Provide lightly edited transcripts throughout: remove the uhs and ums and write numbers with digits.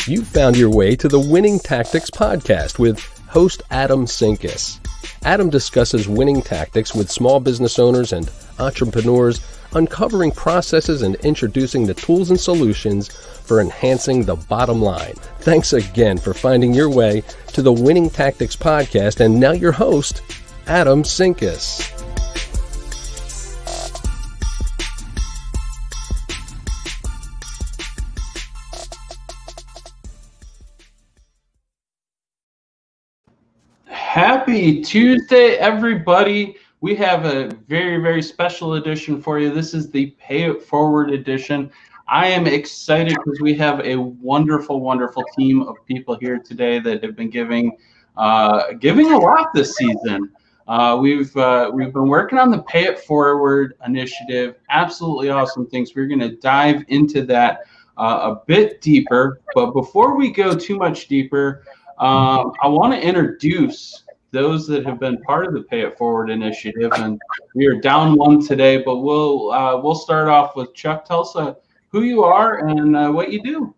You've found your way to the Winning Tactics podcast with host Adam Schiers. Adam discusses winning tactics with small business owners and entrepreneurs, uncovering processes and introducing the tools and solutions for enhancing the bottom line. Thanks again for finding your way to the Winning Tactics podcast, and now your host, Adam Schiers. Happy Tuesday, everybody. We have a very, very special edition for you. This is the Pay It Forward edition. I am excited because we have a wonderful, wonderful team of people here today that have been giving a lot this season. We've been working on the Pay It Forward initiative. Absolutely awesome things. We're going to dive into that a bit deeper. But before we go too much deeper, I want to introduce those that have been part of the Pay It Forward initiative, and we are down one today. But we'll start off with Chuck. Tell us who you are and what you do.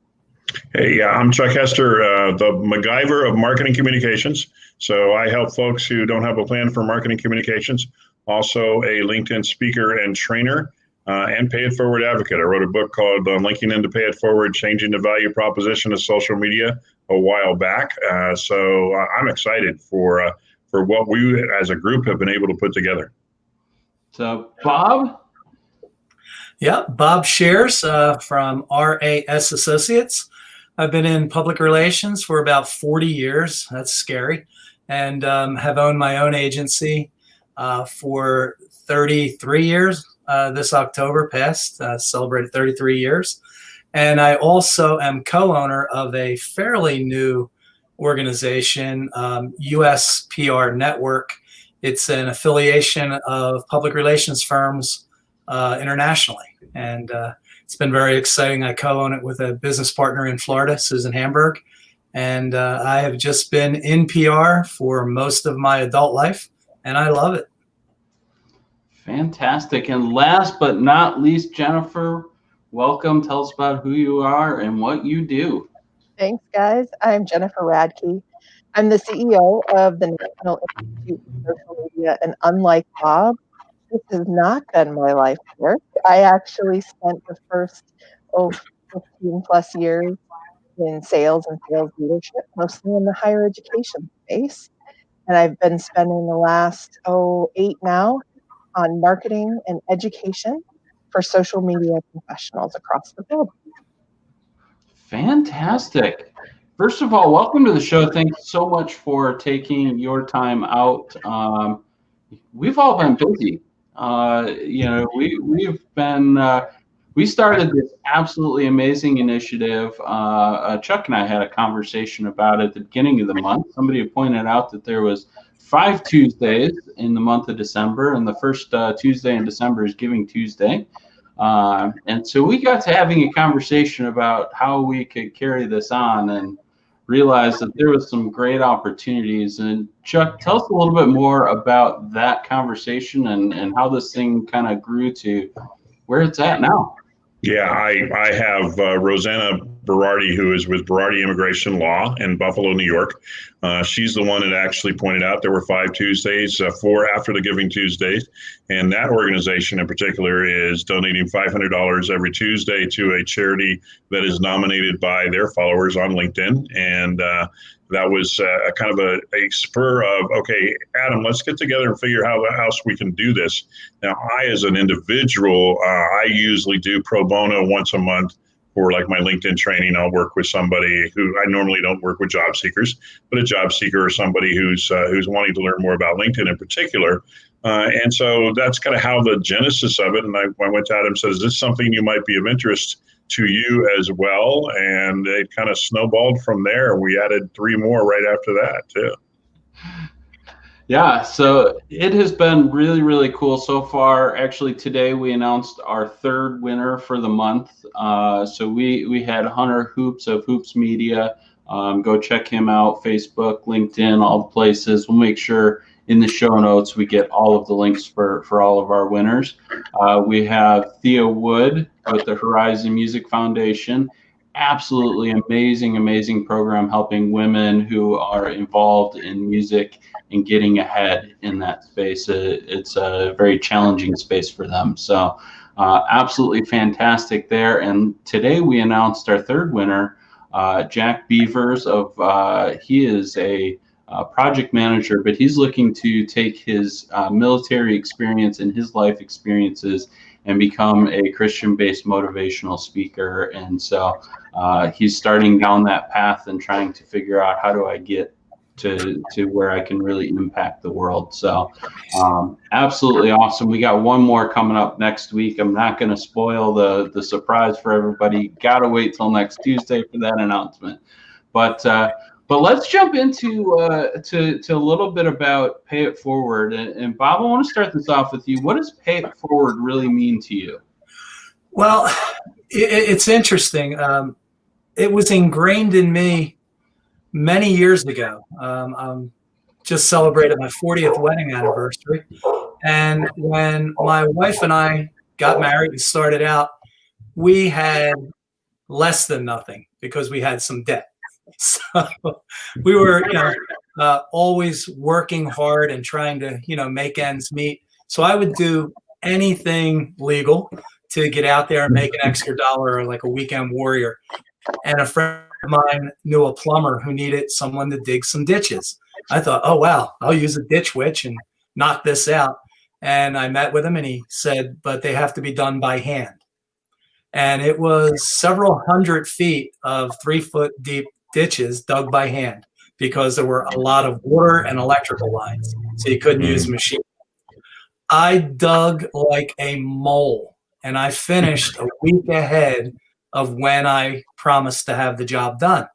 Hey, I'm Chuck Hester, the MacGyver of marketing communications. So I help folks who don't have a plan for marketing communications. Also a LinkedIn speaker and trainer, and Pay It Forward advocate. I wrote a book called Linking into Pay It Forward, Changing the Value Proposition of Social Media a while back. So I'm excited for what we as a group have been able to put together. So Bob? Yeah, Bob Schiers from RAS Associates. I've been in public relations for about 40 years. That's scary. And have owned my own agency for 33 years. This October past, celebrated 33 years. And I also am co-owner of a fairly new organization, US PR Network. It's an affiliation of public relations firms internationally. And it's been very exciting. I co-own it with a business partner in Florida, Susan Hamburg. And I have just been in PR for most of my adult life, and I love it. Fantastic. And last but not least, Jennifer, welcome. Tell us about who you are and what you do. Thanks, guys. I'm Jennifer Radke. I'm the CEO of the National Institute of Social Media, and unlike Bob, this has not been my life work. I actually spent the first 15 plus years in sales and sales leadership, mostly in the higher education space. And I've been spending the last 8 now on marketing and education for social media professionals across the globe. Fantastic. First of all, welcome to the show. Thanks so much for taking your time out. We've all been busy. We started this absolutely amazing initiative. Chuck and I had a conversation about it at the beginning of the month. Somebody had pointed out that there was 5 Tuesdays in the month of December, and the first Tuesday in December is Giving Tuesday. And so we got to having a conversation about how we could carry this on and realized that there was some great opportunities. And Chuck, tell us a little bit more about that conversation and how this thing kind of grew to where it's at now. Yeah, I have Rosanna Berardi, who is with Berardi Immigration Law in Buffalo, New York. She's the one that actually pointed out there were 5 Tuesdays, 4 after the Giving Tuesdays. And that organization in particular is donating $500 every Tuesday to a charity that is nominated by their followers on LinkedIn. And that was a kind of a spur of, okay, Adam, let's get together and figure out how else we can do this. Now, I, as an individual, I usually do pro bono once a month for like my LinkedIn training. I'll work with somebody who I normally don't work with job seekers, but a job seeker or somebody who's wanting to learn more about LinkedIn in particular. And so that's kind of how the genesis of it. And I went to Adam and said, is this something you might be of interest to you as well? And it kind of snowballed from there. We added 3 more right after that too. Yeah, so it has been really, really cool so far. Actually, today we announced our 3rd winner for the month. So we had Hunter Hoops of Hoops Media. Go check him out, Facebook, LinkedIn, all the places. We'll make sure in the show notes we get all of the links for all of our winners. We have Thea Wood with the Horizon Music Foundation, absolutely amazing program helping women who are involved in music and getting ahead in that space. It's a very challenging space for them. So absolutely fantastic there. And today we announced our third winner, Jack Beavers. He is a project manager, but he's looking to take his military experience and his life experiences and become a Christian-based motivational speaker. And so he's starting down that path and trying to figure out, how do I get to where I can really impact the world. So absolutely awesome. We got one more coming up next week. I'm not going to spoil the surprise for everybody. Got to wait till next Tuesday for that announcement. But let's jump into to a little bit about Pay It Forward. And Bob, I want to start this off with you. What does Pay It Forward really mean to you? Well, it's interesting. It was ingrained in me many years ago. Just celebrated my 40th wedding anniversary. And when my wife and I got married and started out, we had less than nothing because we had some debt. So we were, always working hard and trying to, make ends meet. So I would do anything legal to get out there and make an extra dollar, like a weekend warrior. And a friend of mine knew a plumber who needed someone to dig some ditches. I thought, oh, wow, I'll use a ditch witch and knock this out. And I met with him and he said, but they have to be done by hand. And it was several hundred feet of 3-foot deep ditches dug by hand because there were a lot of water and electrical lines. So you couldn't use a machine. I dug like a mole and I finished a week ahead of when I promised to have the job done.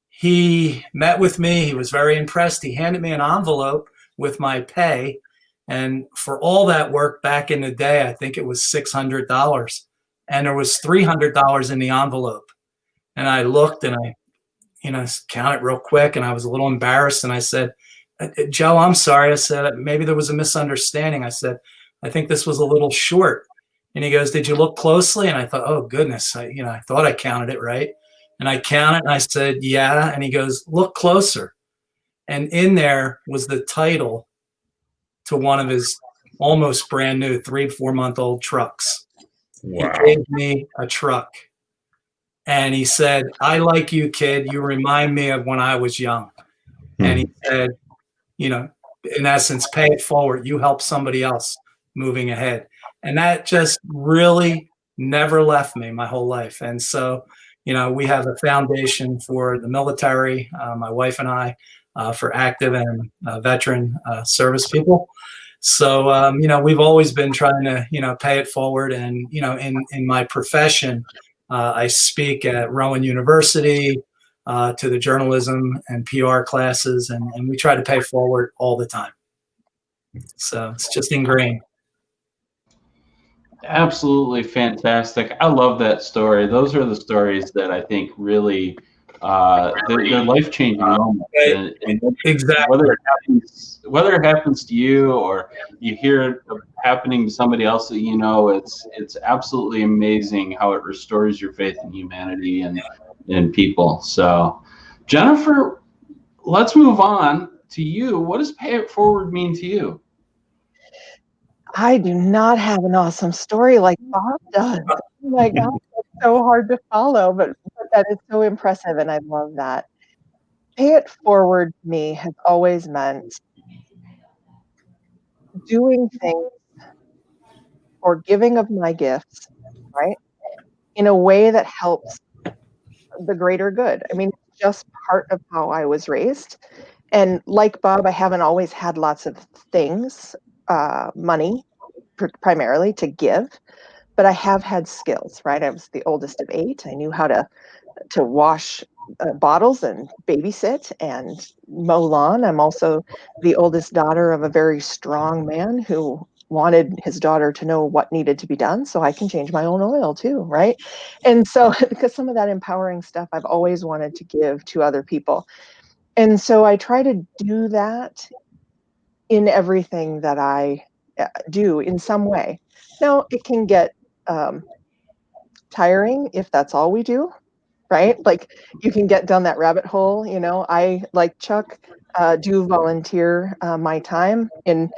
He met with me. He was very impressed. He handed me an envelope with my pay. And for all that work back in the day, I think it was $600. And there was $300 in the envelope. And I looked and I, counted real quick. And I was a little embarrassed. And I said, Joe, I'm sorry. I said, maybe there was a misunderstanding. I said, I think this was a little short. And he goes, did you look closely? And I thought, oh, goodness, I thought I counted it right. And I counted and I said, yeah. And he goes, look closer. And in there was the title to one of his almost brand new 3-4-month-old trucks. Wow. He gave me a truck. And he said, I like you, kid. You remind me of when I was young. And he said, in essence, pay it forward. You help somebody else moving ahead. And that just really never left me my whole life. And so, we have a foundation for the military, my wife and I, for active and veteran service people. So, we've always been trying to, pay it forward. And, in my profession, I speak at Rowan University to the journalism and PR classes, and we try to pay forward all the time. So it's just ingrained. Absolutely fantastic. I love that story. Those are the stories that I think really they're life-changing moments. And exactly. Whether it happens to you or you hear it happening to somebody else that it's absolutely amazing how it restores your faith in humanity and in people. So, Jennifer, let's move on to you. What does Pay It Forward mean to you? I do not have an awesome story like Bob does. Oh my God, it's so hard to follow, but that is so impressive, and I love that. Pay It Forward to me has always meant doing things or giving of my gifts, right, in a way that helps the greater good. I mean, it's just part of how I was raised. And like Bob, I haven't always had lots of things, money primarily to give, but I have had skills, right? I was the oldest of 8. I knew how to wash bottles and babysit and mow lawn. I'm also the oldest daughter of a very strong man who wanted his daughter to know what needed to be done, so I can change my own oil too, right? And so, because some of that empowering stuff I've always wanted to give to other people. And so I try to do that in everything that I do in some way. Now, it can get tiring if that's all we do, right? Like you can get down that rabbit hole. I, like Chuck, do volunteer my time. And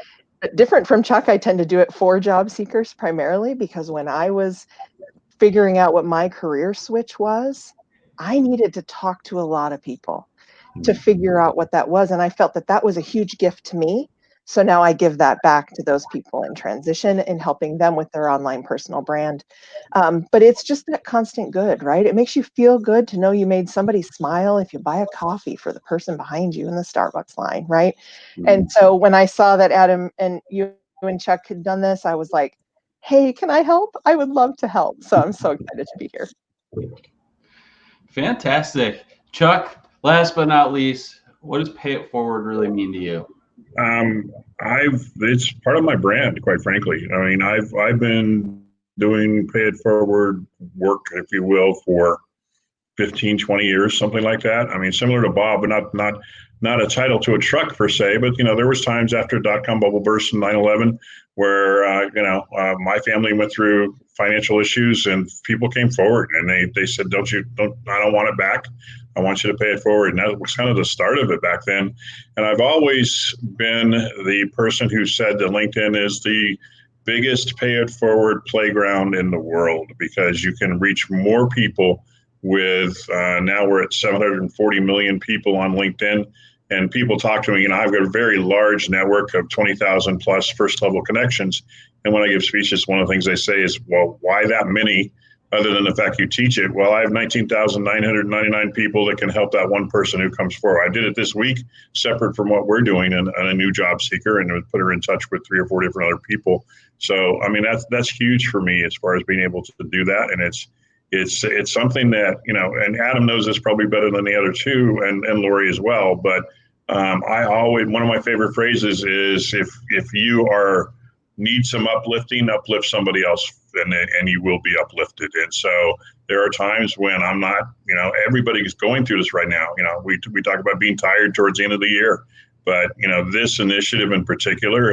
different from Chuck, I tend to do it for job seekers primarily, because when I was figuring out what my career switch was, I needed to talk to a lot of people to figure out what that was. And I felt that that was a huge gift to me. So now I give that back to those people in transition and helping them with their online personal brand. But it's just that constant good, right? It makes you feel good to know you made somebody smile if you buy a coffee for the person behind you in the Starbucks line, right? And so when I saw that Adam and you and Chuck had done this, I was like, hey, can I help? I would love to help. So I'm so excited to be here. Fantastic. Chuck, last but not least, what does Pay It Forward really mean to you? It's part of my brand, quite frankly. I mean, I've been doing Pay It Forward work, if you will, for 15, 20 years, something like that. I mean, similar to Bob, but not a title to a truck per se, but there was times after dot-com bubble burst in 9/11 where my family went through financial issues and people came forward and they said, I don't want it back. I want you to pay it forward. And that was kind of the start of it back then. And I've always been the person who said that LinkedIn is the biggest pay it forward playground in the world, because you can reach more people with now we're at 740 million people on LinkedIn, and people talk to me. I've got a very large network of 20,000 plus first level connections. And when I give speeches, one of the things they say is, well, why that many other than the fact you teach it? Well, I have 19,999 people that can help that one person who comes forward. I did it this week, separate from what we're doing, and a new job seeker, and put her in touch with 3 or 4 different other people. So, I mean, that's huge for me as far as being able to do that. And it's something that, and Adam knows this probably better than the other two, and Lorie as well. But one of my favorite phrases is, if you need some uplifting, uplift somebody else, and you will be uplifted. And so there are times when I'm not, everybody is going through this right now. We talk about being tired towards the end of the year, but this initiative in particular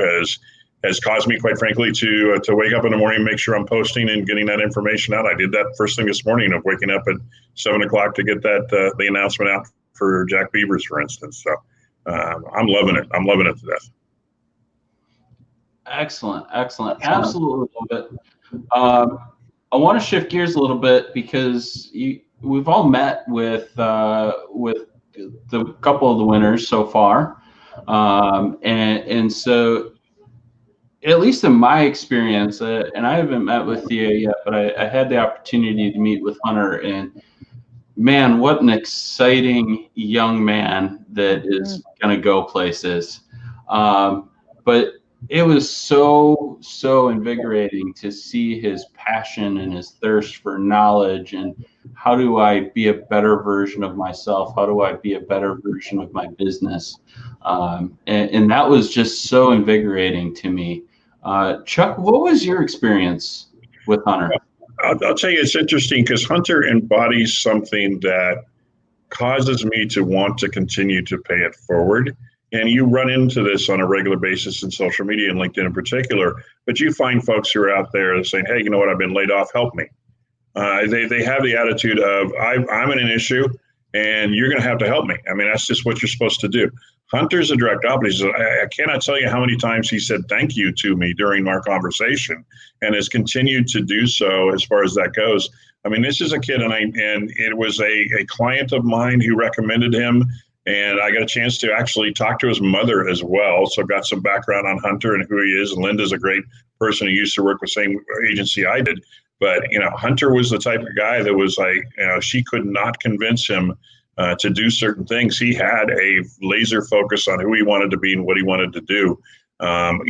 has caused me, quite frankly, to wake up in the morning and make sure I'm posting and getting that information out. I did that first thing this morning, of waking up at 7 o'clock to get that the announcement out for Jack Beavers, for instance. So I'm loving it. I'm loving it to death. Excellent. Absolutely love it. I want to shift gears a little bit, because we've all met with the couple of the winners so far, and so, at least in my experience, and I haven't met with Thea yet, but I had the opportunity to meet with Hunter, and man, what an exciting young man that is going to go places. But it was so invigorating to see his passion and his thirst for knowledge, and how do I be a better version of myself? How do I be a better version of my business? And that was just so invigorating to me. Chuck, what was your experience with Hunter? I'll tell you, it's interesting, because Hunter embodies something that causes me to want to continue to pay it forward. And you run into this on a regular basis in social media, and LinkedIn in particular, but you find folks who are out there saying, hey, you know what, I've been laid off, help me. They have the attitude of, I'm in an issue and you're going to have to help me. I mean, that's just what you're supposed to do. Hunter's a direct opposite. I cannot tell you how many times he said thank you to me during our conversation, and has continued to do so as far as that goes. I mean, this is a kid, and it was a client of mine who recommended him, and I got a chance to actually talk to his mother as well. So got some background on Hunter and who he is. And Linda's a great person who used to work with the same agency I did. But, Hunter was the type of guy that was like, she could not convince him to do certain things. He had a laser focus on who he wanted to be and what he wanted to do. And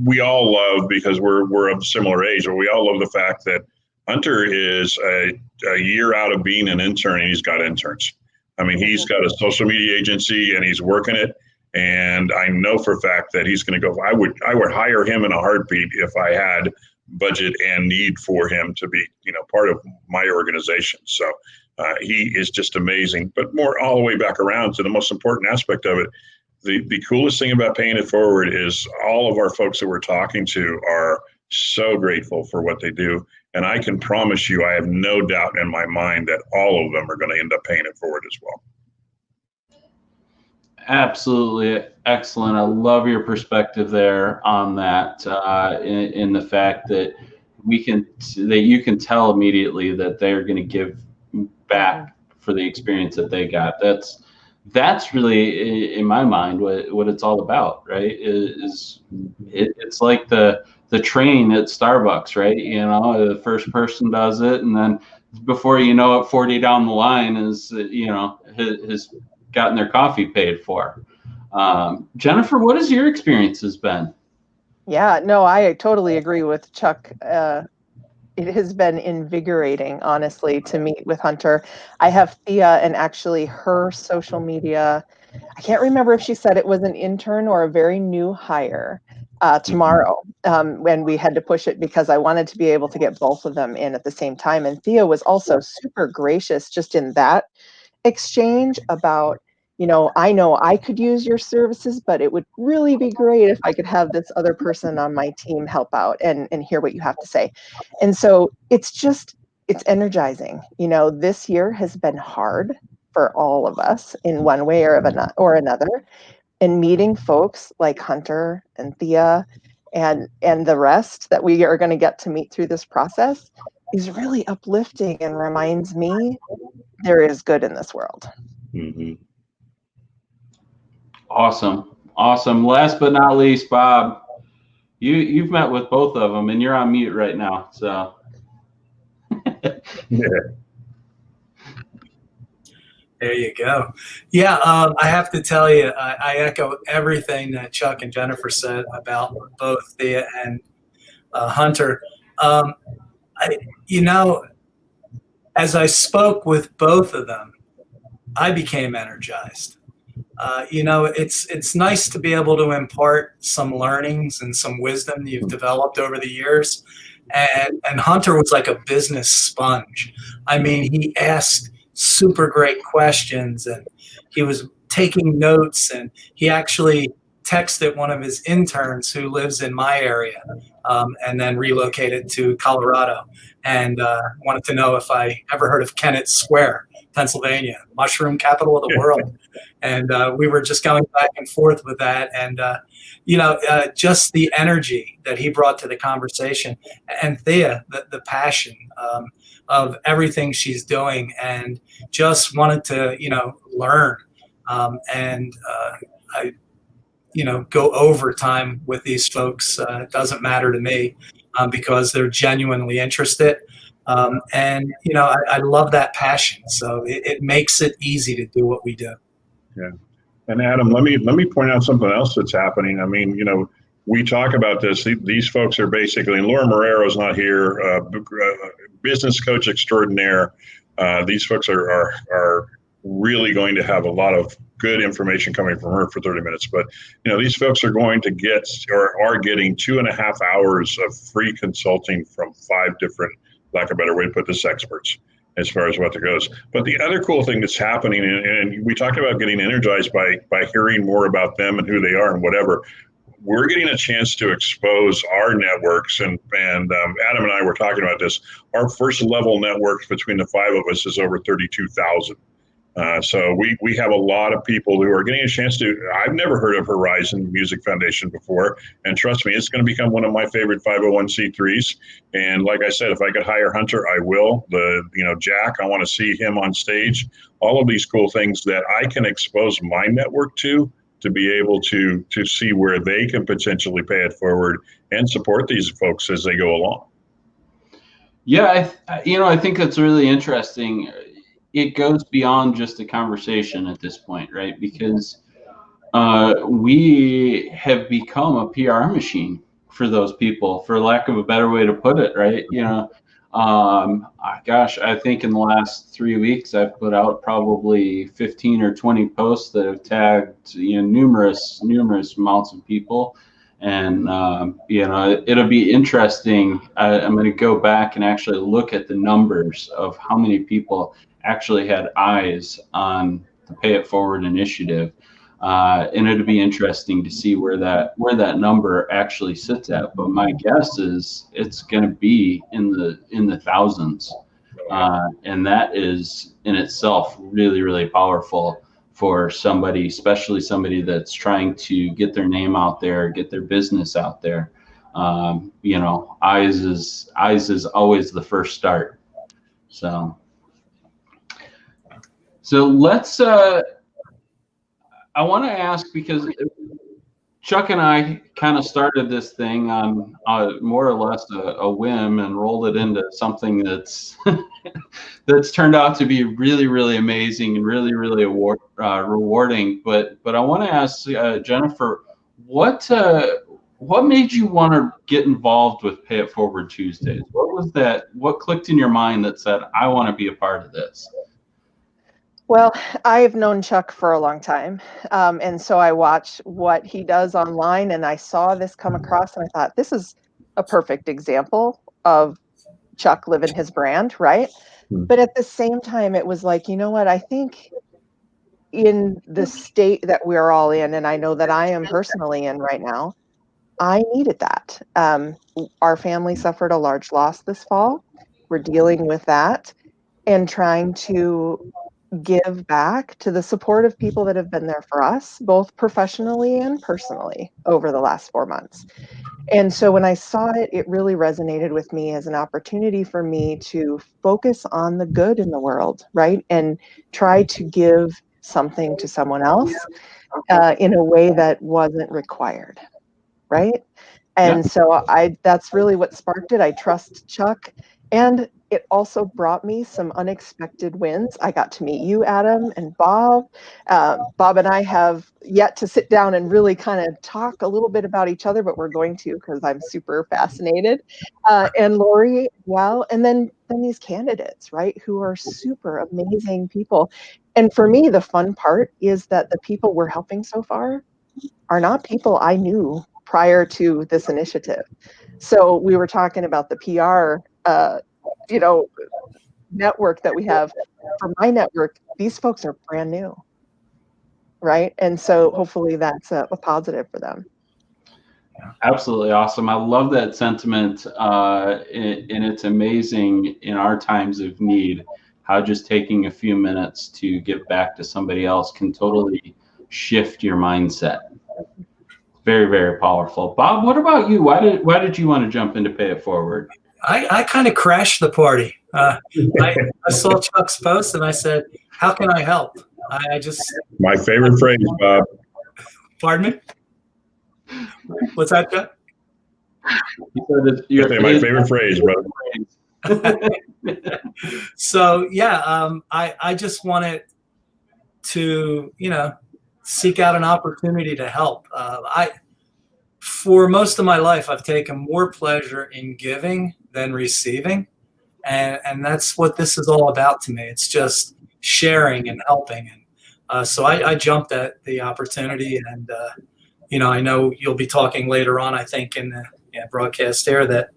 we all love, because we're of a similar age, but we all love the fact that Hunter is a year out of being an intern, and he's got interns. I mean, he's got a social media agency and he's working it. And I know for a fact that he's going to go. I would hire him in a heartbeat if I had budget and need for him to be, part of my organization. So he is just amazing. But more all the way back around to the most important aspect of it. The coolest thing about paying it forward is all of our folks that we're talking to are so grateful for what they do. And I can promise you, I have no doubt in my mind that all of them are going to end up paying it forward as well. Absolutely excellent. I love your perspective there on that, in the fact that you can tell immediately that they're going to give back for the experience that they got. That's really, in my mind, what it's all about, right? It's like the train at Starbucks, right? You know, the first person does it, and then before you know it, 40 down the line is, has gotten their coffee paid for. Jennifer, what has your experiences been? Yeah, no, I totally agree with Chuck. It has been invigorating, honestly, to meet with Hunter. I have Thea, and actually her social media, I can't remember if she said it was an intern or a very new hire, tomorrow, when we had to push it because I wanted to be able to get both of them in at the same time. And Thea was also super gracious just in that exchange about, I know I could use your services, but it would really be great if I could have this other person on my team help out and hear what you have to say. And so it's energizing. This year has been hard for all of us in one way or another. And meeting folks like Hunter and Thea and the rest that we are going to get to meet through this process is really uplifting and reminds me there is good in this world. Mm-hmm. Awesome. Last but not least, Bob, you've met with both of them, and you're on mute right now. So, Yeah. There you go. Yeah, I have to tell you, I echo everything that Chuck and Jennifer said about both Thea and Hunter. As I spoke with both of them, I became energized. It's nice to be able to impart some learnings and some wisdom that you've developed over the years. And Hunter was like a business sponge. I mean, he asked super great questions, and he was taking notes, and he actually texted one of his interns who lives in my area, and then relocated to Colorado, and wanted to know if I ever heard of Kennett Square, Pennsylvania, mushroom capital of the world. And we were just going back and forth with that. And, just the energy that he brought to the conversation, and Thea, the passion of everything she's doing, and just wanted to, learn. And I go over time with these folks. It doesn't matter to me because they're genuinely interested. And I love that passion. So it makes it easy to do what we do. Yeah. And Adam, let me point out something else that's happening. I mean, we talk about this. These folks are basically, and Lorie Marrero is not here, business coach extraordinaire. These folks are really going to have a lot of good information coming from her for 30 minutes. But, these folks are going to get, or are getting 2.5 hours of free consulting from 5 different, lack of a better way to put this, experts, as far as what there goes. But the other cool thing that's happening, and we talked about getting energized by hearing more about them and who they are and whatever, we're getting a chance to expose our networks. And Adam and I were talking about this. Our first level networks between the 5 of us is over 32,000. So we have a lot of people who are getting a chance to. I've never heard of Horizon Music Foundation before, and trust me, it's going to become one of my favorite 501c3s. And like I said, if I could hire Hunter, I will. Jack, I want to see him on stage. All of these cool things that I can expose my network to be able to see where they can potentially pay it forward and support these folks as they go along. Yeah, I think that's really interesting. It goes beyond just a conversation at this point, right? Because we have become a PR machine for those people, for lack of a better way to put it, right? I think in the last 3 weeks, I've put out probably 15 or 20 posts that have tagged, numerous amounts of people. And, it'll be interesting. I'm going to go back and actually look at the numbers of how many people actually had eyes on the Pay It Forward initiative. And it'd be interesting to see where that number actually sits at. But my guess is it's going to be in the thousands, and that is in itself really, really powerful for somebody, especially somebody that's trying to get their name out there, get their business out there. Eyes is always the first start. So let's. I want to ask, because Chuck and I kind of started this thing on more or less a whim and rolled it into something that's that's turned out to be really, really amazing and really, really rewarding. But I want to ask Jennifer, what made you want to get involved with Pay It Forward Tuesdays? What was that? What clicked in your mind that said, I want to be a part of this? Well, I've known Chuck for a long time. And so I watch what he does online, and I saw this come across, and I thought, this is a perfect example of Chuck living his brand, right? But at the same time, it was like, you know what? I think in the state that we're all in, and I know that I am personally in right now, I needed that. Our family suffered a large loss this fall. We're dealing with that and trying to give back to the support of people that have been there for us, both professionally and personally, over the last 4 months. And so when I saw it, it really resonated with me as an opportunity for me to focus on the good in the world, right? And try to give something to someone else in a way that wasn't required, right? And so that's really what sparked it. I trust Chuck. And it also brought me some unexpected wins. I got to meet you, Adam, and Bob. Bob and I have yet to sit down and really kind of talk a little bit about each other, but we're going to, because I'm super fascinated. And Lorie, well, and then these candidates, right, who are super amazing people. And for me, the fun part is that the people we're helping so far are not people I knew prior to this initiative. So we were talking about the PR network that we have. For my network, these folks are brand new, right? And so hopefully that's a positive for them. Absolutely awesome. I love that sentiment, and it's amazing in our times of need how just taking a few minutes to give back to somebody else can totally shift your mindset. Very, very powerful. Bob, what about you? Why did you want to jump into Pay It Forward? I kind of crashed the party. I saw Chuck's post and I said, how can I help? I just... My favorite phrase, Bob. Pardon me? What's that, Chuck? My favorite phrase, brother. So, yeah, I just wanted to, seek out an opportunity to help. For most of my life, I've taken more pleasure in giving than receiving. And that's what this is all about to me. It's just sharing and helping. And so I jumped at the opportunity. And, I know you'll be talking later on, I think, in the broadcast there that,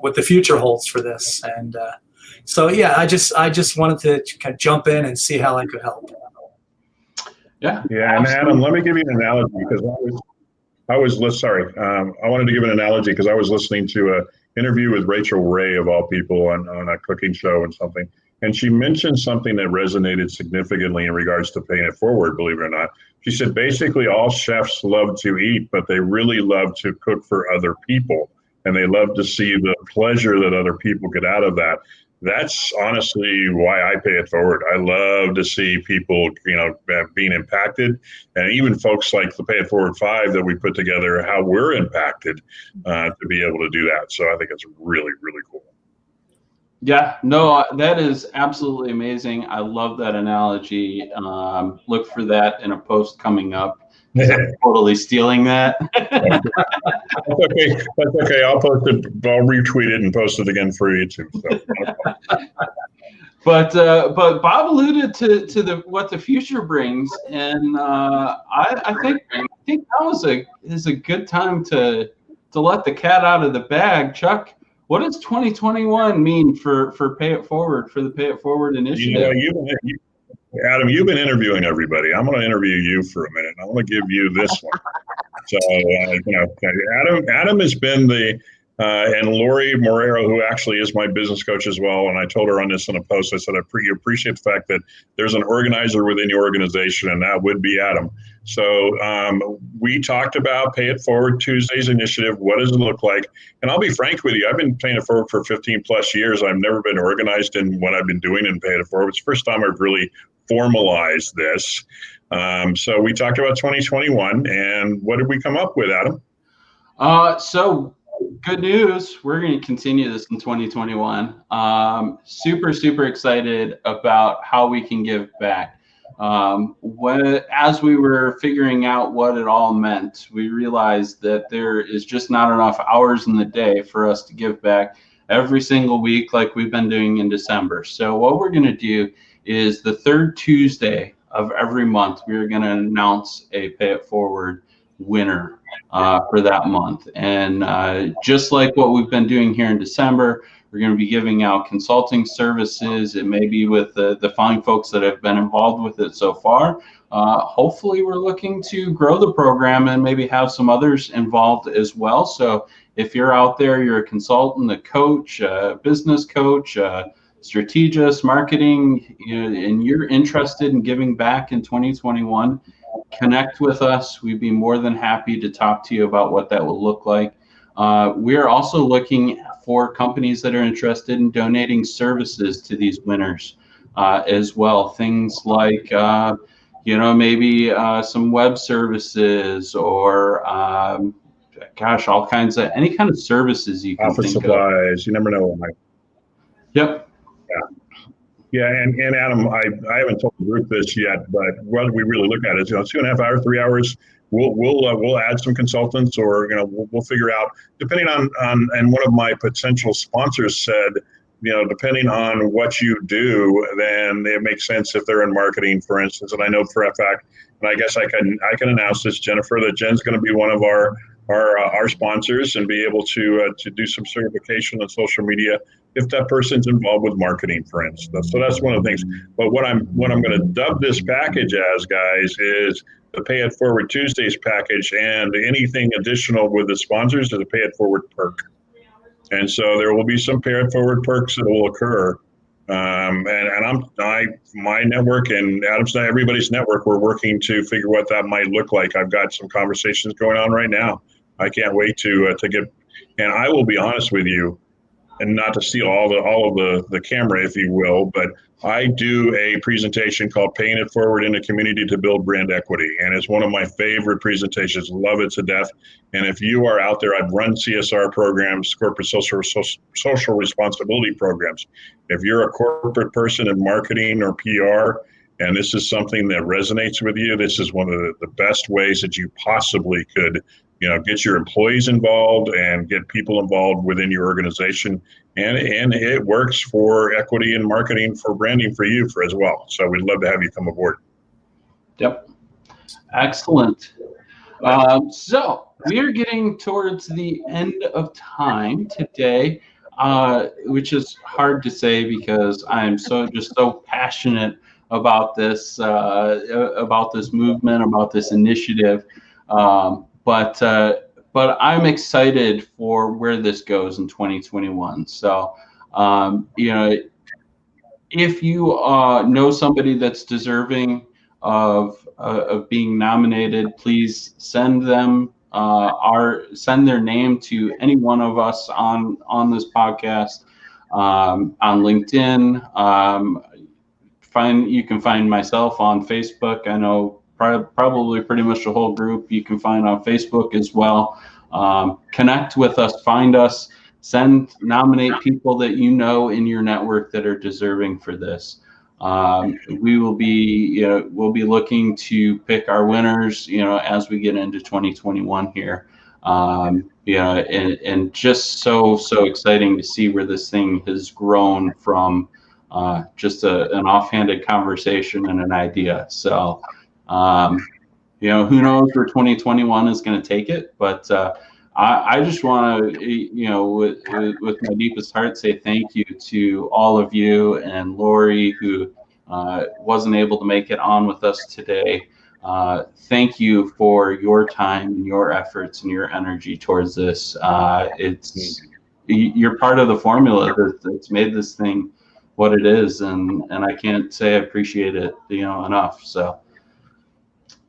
what the future holds for this. And so, yeah, I just wanted to kind of jump in and see how I could help. Yeah, and Adam, let me give you an analogy, because I wanted to give an analogy because I was listening to an interview with Rachel Ray, of all people, on a cooking show and something, and she mentioned something that resonated significantly in regards to Paying It Forward, believe it or not. She said, basically all chefs love to eat, but they really love to cook for other people, and they love to see the pleasure that other people get out of that. That's honestly why I Pay It Forward. I love to see people, being impacted, and even folks like the Pay It Forward 5 that we put together, how we're impacted to be able to do that. So I think it's really, really cool. Yeah, no, that is absolutely amazing. I love that analogy. Look for that in a post coming up. I'm totally stealing that. That's okay. That's okay. I'll post it. I'll retweet it and post it again for you too. So. But Bob alluded to what the future brings, and I think that is a good time to let the cat out of the bag. Chuck, what does 2021 mean for Pay It Forward, for the Pay It Forward initiative? Adam, you've been interviewing everybody. I'm going to interview you for a minute. I want to give you this one. So, Adam has been and Lorie Marrero, who actually is my business coach as well. And I told her on this in a post, I said, I appreciate the fact that there's an organizer within your organization, and that would be Adam. So we talked about Pay It Forward Tuesdays initiative. What does it look like? And I'll be frank with you, I've been paying it forward for 15 plus years. I've never been organized in what I've been doing in Pay It Forward. It's the first time I've really formalized this. So we talked about 2021, and what did we come up with, Adam? So good news. We're going to continue this in 2021. Super excited about how we can give back. As we were figuring out what it all meant, we realized that there is just not enough hours in the day for us to give back every single week like we've been doing in December. So what we're going to do is the third Tuesday of every month, we are going to announce a Pay It Forward winner for that month. And just like what we've been doing here in December, we're going to be giving out consulting services. It may be with the fine folks that have been involved with it so far. Hopefully, we're looking to grow the program and maybe have some others involved as well. So if you're out there, you're a consultant, a coach, a business coach, strategist, marketing, and you're interested in giving back in 2021, connect with us. We'd be more than happy to talk to you about what that will look like. We are also looking for companies that are interested in donating services to these winners as well. Things like, maybe some web services or, all kinds of, any kind of services you can office think supplies. of. You never know. Yep. Yeah, and Adam, I haven't told the group this yet, but what we really look at is 2.5 hours, 3 hours. We'll add some consultants, or we'll figure out, depending on and one of my potential sponsors said, depending on what you do, then it makes sense if they're in marketing, for instance. And I know for a fact, and I guess I can announce this, Jennifer, that Jen's going to be one of our sponsors and be able to do some certification on social media if that person's involved with marketing, for instance. So that's one of the things. But what I'm going to dub this package as, guys, is the Pay It Forward Tuesdays package, and anything additional with the sponsors is a Pay It Forward perk. And so there will be some Pay It Forward perks that will occur. My network and Adam's, everybody's network, we're working to figure what that might look like. I've got some conversations going on right now. I can't wait to get, and I will be honest with you, and not to steal all of the camera, if you will, but I do a presentation called Paying It Forward in a Community to Build Brand Equity. And it's one of my favorite presentations, love it to death. And if you are out there, I've run CSR programs, corporate social responsibility programs. If you're a corporate person in marketing or PR, and this is something that resonates with you, this is one of the best ways that you possibly could get your employees involved and get people involved within your organization. And it works for equity and marketing, for branding for you as well. So we'd love to have you come aboard. Yep. Excellent. So we are getting towards the end of time today, which is hard to say because I'm so passionate about this movement, about this initiative. But I'm excited for where this goes in 2021. So, if you know somebody that's deserving of being nominated, please send them send their name to any one of us on this podcast, on LinkedIn. You can find myself on Facebook. I know probably pretty much the whole group you can find on Facebook as well. Connect with us, find us, nominate people that you know in your network that are deserving for this. We will be, we'll be looking to pick our winners, as we get into 2021 here. And just so exciting to see where this thing has grown from just an offhanded conversation and an idea. So, who knows where 2021 is going to take it, but I just want to, with my deepest heart, say thank you to all of you and Lorie, who wasn't able to make it on with us today. Thank you for your time and your efforts and your energy towards this. You're part of the formula that's made this thing what it is, and I can't say I appreciate it, enough. So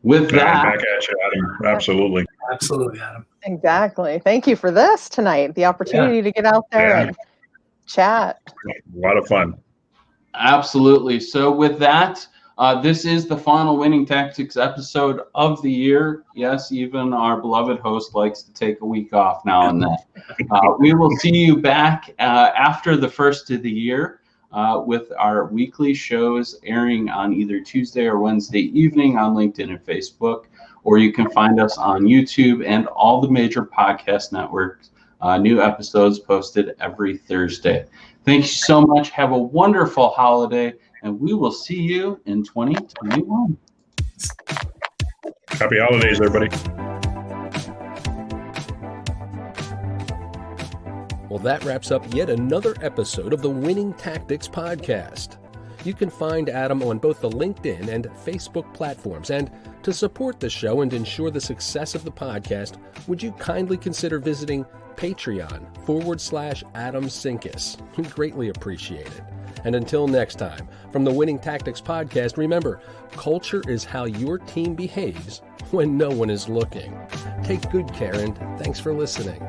with that, back at you, Adam. Absolutely. Absolutely, Adam. Exactly. Thank you for this tonight, the opportunity to get out there and chat. A lot of fun. Absolutely. So with that, this is the final Winning Tactics episode of the year. Yes, even our beloved host likes to take a week off now and then. We will see you back after the first of the year with our weekly shows airing on either Tuesday or Wednesday evening on LinkedIn and Facebook, or you can find us on YouTube and all the major podcast networks. New episodes posted every Thursday. Thank you so much. Have a wonderful holiday, and we will see you in 2021. Happy holidays, everybody. Well, that wraps up yet another episode of the Winning Tactics podcast. You can find Adam on both the LinkedIn and Facebook platforms. And to support the show and ensure the success of the podcast, would you kindly consider visiting Patreon.com/Adam Schiers? We greatly appreciate it. And until next time, from the Winning Tactics podcast, remember, culture is how your team behaves when no one is looking. Take good care, and thanks for listening.